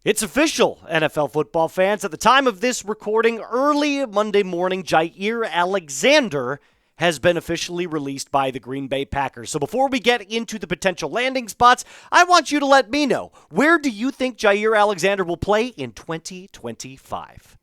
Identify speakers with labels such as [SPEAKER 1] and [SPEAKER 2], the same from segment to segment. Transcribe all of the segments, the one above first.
[SPEAKER 1] It's official, NFL football fans. At the time of this recording, early Monday morning, Jaire Alexander has been officially released by the Green Bay Packers. So before we get into the potential landing spots, I want you to let me know, where do you think Jaire Alexander will play in 2025?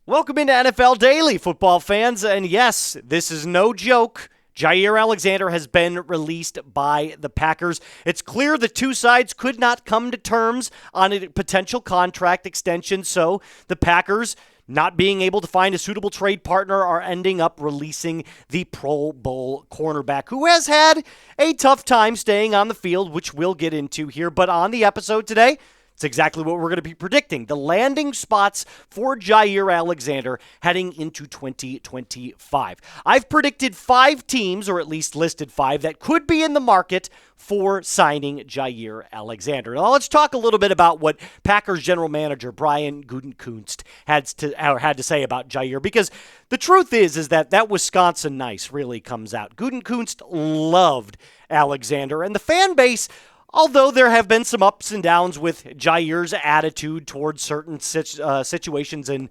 [SPEAKER 1] Welcome into NFL Daily, football fans, and yes, this is no joke. Jaire Alexander has been released by the Packers. It's clear the two sides could not come to terms on a potential contract extension, so the Packers, not being able to find a suitable trade partner, are ending up releasing the Pro Bowl cornerback, who has had a tough time staying on the field, which we'll get into here. But on the episode today, it's exactly what we're going to be predicting. The landing spots for Jaire Alexander heading into 2025. I've predicted 5 teams, or at least listed 5, that could be in the market for signing Jaire Alexander. Now let's talk a little bit about what Packers general manager Brian Gutenkunst had to say about Jaire, because the truth is that Wisconsin nice really comes out. Gutenkunst loved Alexander, and the fan base, although there have been some ups and downs with Jaire's attitude towards certain situations and,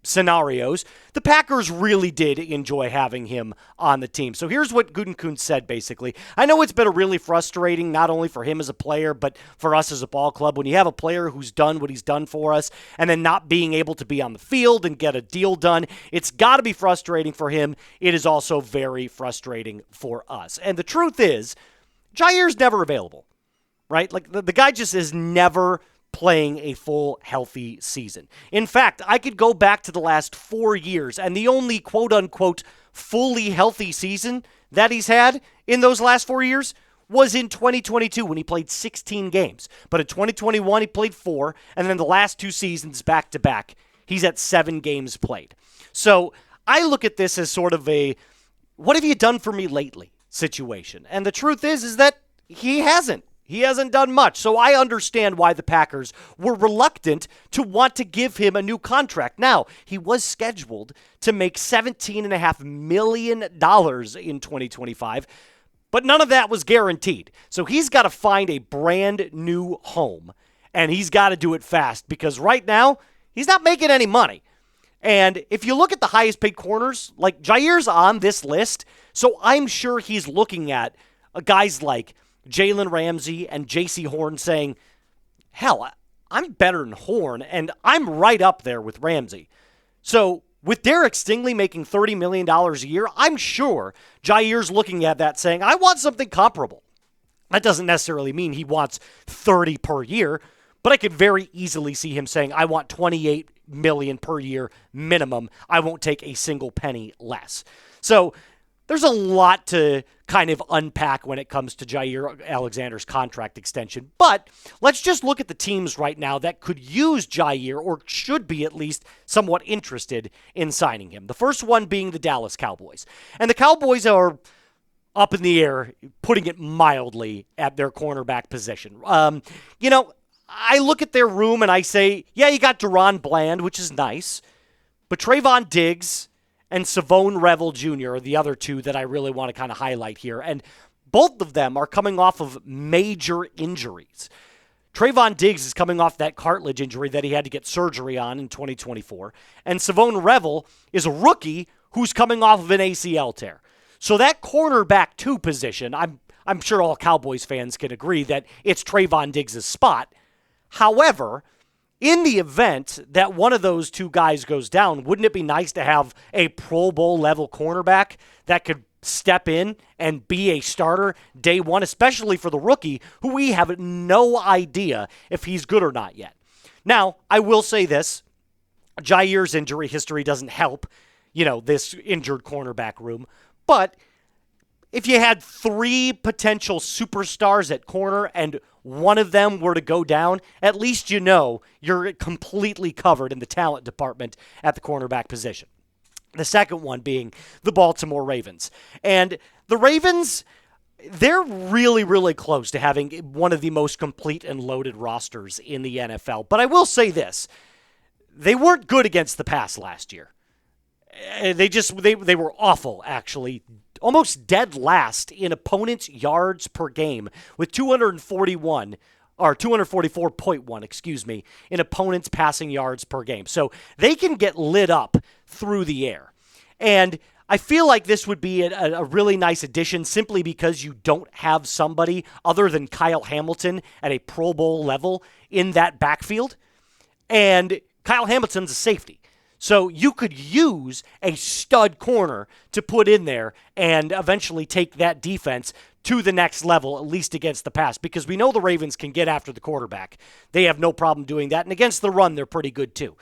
[SPEAKER 1] scenarios, the Packers really did enjoy having him on the team. So here's what Gutenkunst said, basically. I know it's been really frustrating, not only for him as a player, but for us as a ball club, when you have a player who's done what he's done for us and then not being able to be on the field and get a deal done. It's got to be frustrating for him. It is also very frustrating for us. And the truth is, Jaire's never available, right? Like, the guy just is never playing a full, healthy season. In fact, I could go back to the last 4 years, and the only quote-unquote fully healthy season that he's had in those last 4 years was in 2022 when he played 16 games. But in 2021, he played 4, and then the last 2 seasons back-to-back, he's at 7 games played. So I look at this as sort of a, what have you done for me lately situation. And the truth is that he hasn't. He hasn't done much. So I understand why the Packers were reluctant to want to give him a new contract. Now, he was scheduled to make $17.5 million in 2025, but none of that was guaranteed. So he's got to find a brand new home, and he's got to do it fast, because right now, he's not making any money. And if you look at the highest paid corners, like, Jaire's on this list, so I'm sure he's looking at guys like Jalen Ramsey and J.C. Horn saying, hell, I'm better than Horn, and I'm right up there with Ramsey. So with Derek Stingley making $30 million a year, I'm sure Jaire's looking at that saying, I want something comparable. That doesn't necessarily mean he wants 30 per year, but I could very easily see him saying, I want $28 million per year minimum. I won't take a single penny less. So there's a lot to kind of unpack when it comes to Jaire Alexander's contract extension. But let's just look at the teams right now that could use Jaire, or should be at least somewhat interested in signing him. The first one being the Dallas Cowboys. And the Cowboys are up in the air, putting it mildly, at their cornerback position. I look at their room and I say, yeah, you got Deron Bland, which is nice, but Trayvon Diggs and Savone Revel Jr. are the other two that I really want to kind of highlight here. And both of them are coming off of major injuries. Trayvon Diggs is coming off that cartilage injury that he had to get surgery on in 2024. And Savone Revel is a rookie who's coming off of an ACL tear. So that cornerback 2 position, I'm sure all Cowboys fans can agree that it's Trayvon Diggs' spot. However, in the event that one of those 2 guys goes down, wouldn't it be nice to have a Pro Bowl level cornerback that could step in and be a starter day one, especially for the rookie, who we have no idea if he's good or not yet? Now, I will say this, Jaire's injury history doesn't help, this injured cornerback room, but if you had 3 potential superstars at corner and one of them were to go down, at least you're completely covered in the talent department at the cornerback position. The second one being the Baltimore Ravens. And the Ravens, they're really, really close to having one of the most complete and loaded rosters in the NFL. But I will say this, they weren't good against the pass last year. They were awful, actually. Almost dead last in opponents' yards per game with 241 or 244.1, excuse me, in opponents' passing yards per game. So they can get lit up through the air. And I feel like this would be a really nice addition simply because you don't have somebody other than Kyle Hamilton at a Pro Bowl level in that backfield. And Kyle Hamilton's a safety. So you could use a stud corner to put in there and eventually take that defense to the next level, at least against the pass, because we know the Ravens can get after the quarterback. They have no problem doing that. And against the run, they're pretty good too.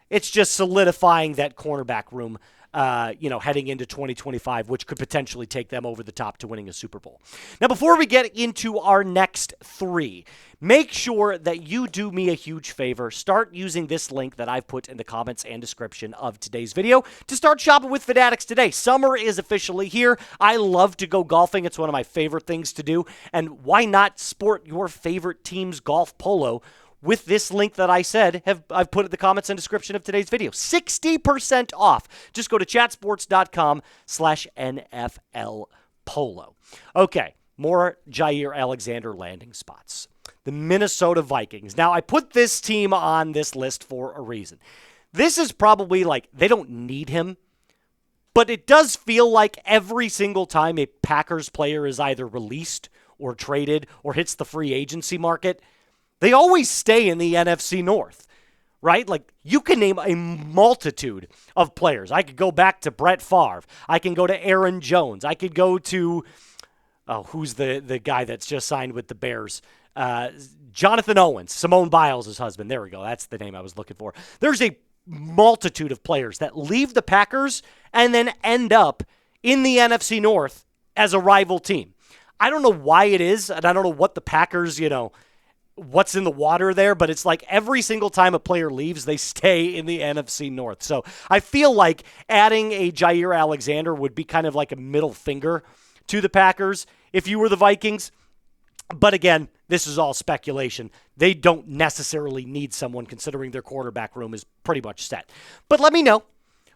[SPEAKER 1] It's just solidifying that cornerback room, heading into 2025, which could potentially take them over the top to winning a Super Bowl. Now, before we get into our next three, make sure that you do me a huge favor. Start using this link that I've put in the comments and description of today's video to start shopping with Fanatics today. Summer is officially here. I love to go golfing. It's one of my favorite things to do. And why not sport your favorite team's golf polo with this link that I said I've put in the comments and description of today's video? 60% off. Just go to chatsports.com/NFL Polo. Okay, more Jaire Alexander landing spots. The Minnesota Vikings. Now, I put this team on this list for a reason. This is probably like they don't need him, but it does feel like every single time a Packers player is either released or traded or hits the free agency market, they always stay in the NFC North, right? Like, you can name a multitude of players. I could go back to Brett Favre. I can go to Aaron Jones. I could go to, who's the guy that's just signed with the Bears? Jonathan Owens, Simone Biles' husband. There we go. That's the name I was looking for. There's a multitude of players that leave the Packers and then end up in the NFC North as a rival team. I don't know why it is, and I don't know what the Packers, what's in the water there, but it's like every single time a player leaves, they stay in the NFC North. So I feel like adding a Jaire Alexander would be kind of like a middle finger to the Packers if you were the Vikings. But again, this is all speculation. They don't necessarily need someone considering their quarterback room is pretty much set. But let me know,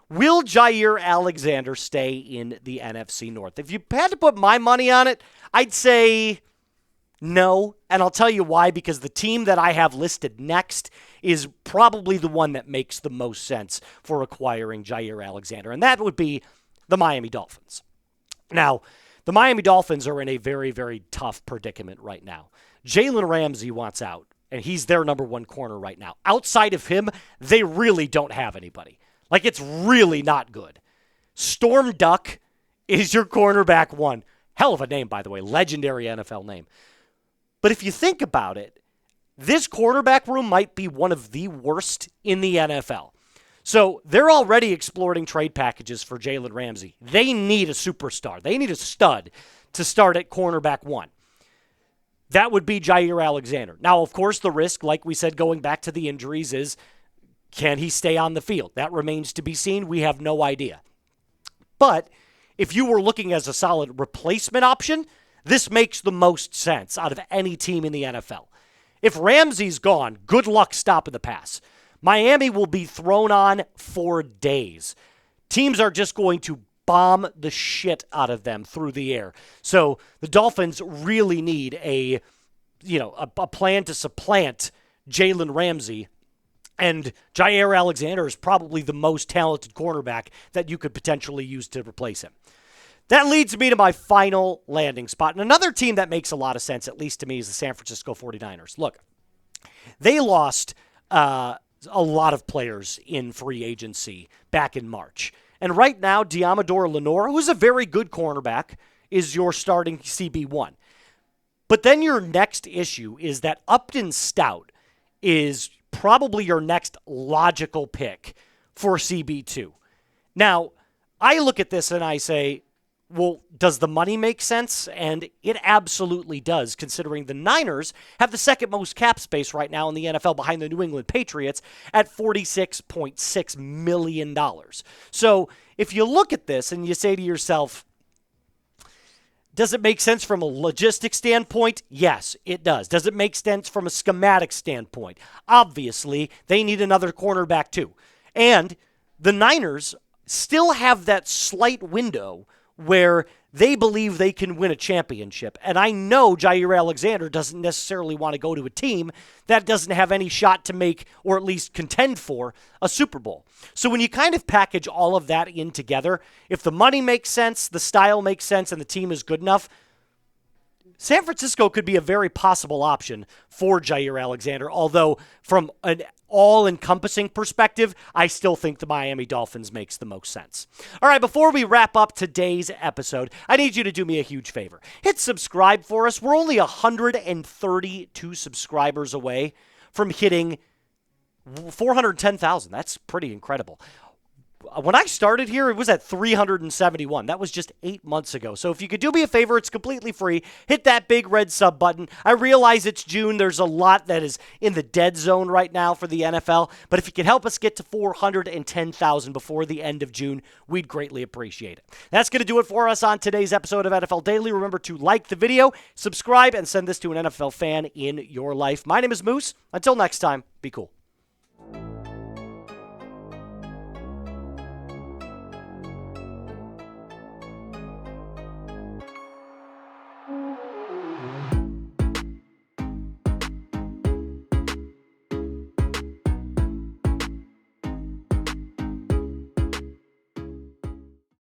[SPEAKER 1] will Jaire Alexander stay in the NFC North? If you had to put my money on it, I'd say no, and I'll tell you why, because the team that I have listed next is probably the one that makes the most sense for acquiring Jaire Alexander, and that would be the Miami Dolphins. Now, the Miami Dolphins are in a very, very tough predicament right now. Jalen Ramsey wants out, and he's their number one corner right now. Outside of him, they really don't have anybody. Like, it's really not good. Storm Duck is your cornerback one. Hell of a name, by the way. Legendary NFL name. But if you think about it, this quarterback room might be one of the worst in the NFL. So they're already exploring trade packages for Jalen Ramsey. They need a superstar. They need a stud to start at cornerback one. That would be Jaire Alexander. Now, of course, the risk, like we said, going back to the injuries is, can he stay on the field? That remains to be seen. We have no idea. But if you were looking as a solid replacement option, this makes the most sense out of any team in the NFL. If Ramsey's gone, good luck stopping the pass. Miami will be thrown on for days. Teams are just going to bomb the shit out of them through the air. So the Dolphins really need a plan to supplant Jalen Ramsey. And Jaire Alexander is probably the most talented cornerback that you could potentially use to replace him. That leads me to my final landing spot. And another team that makes a lot of sense, at least to me, is the San Francisco 49ers. Look, they lost a lot of players in free agency back in March. And right now, Deommodore Lenoir, who's a very good cornerback, is your starting CB1. But then your next issue is that Upton Stout is probably your next logical pick for CB2. Now, I look at this and I say, well, does the money make sense? And it absolutely does, considering the Niners have the second most cap space right now in the NFL behind the New England Patriots at $46.6 million. So if you look at this and you say to yourself, does it make sense from a logistics standpoint? Yes, it does. Does it make sense from a schematic standpoint? Obviously, they need another cornerback too. And the Niners still have that slight window where they believe they can win a championship. And I know Jaire Alexander doesn't necessarily want to go to a team that doesn't have any shot to make or at least contend for a Super Bowl. So when you kind of package all of that in together, if the money makes sense, the style makes sense, and the team is good enough, San Francisco could be a very possible option for Jaire Alexander, although from an all-encompassing perspective, I still think the Miami Dolphins makes the most sense. All right, before we wrap up today's episode, I need you to do me a huge favor. Hit subscribe for us. We're only 132 subscribers away from hitting 410,000. That's pretty incredible. When I started here, it was at 371. That was just 8 months ago. So if you could do me a favor, it's completely free. Hit that big red sub button. I realize it's June. There's a lot that is in the dead zone right now for the NFL. But if you could help us get to 410,000 before the end of June, we'd greatly appreciate it. That's going to do it for us on today's episode of NFL Daily. Remember to like the video, subscribe, and send this to an NFL fan in your life. My name is Moose. Until next time, be cool.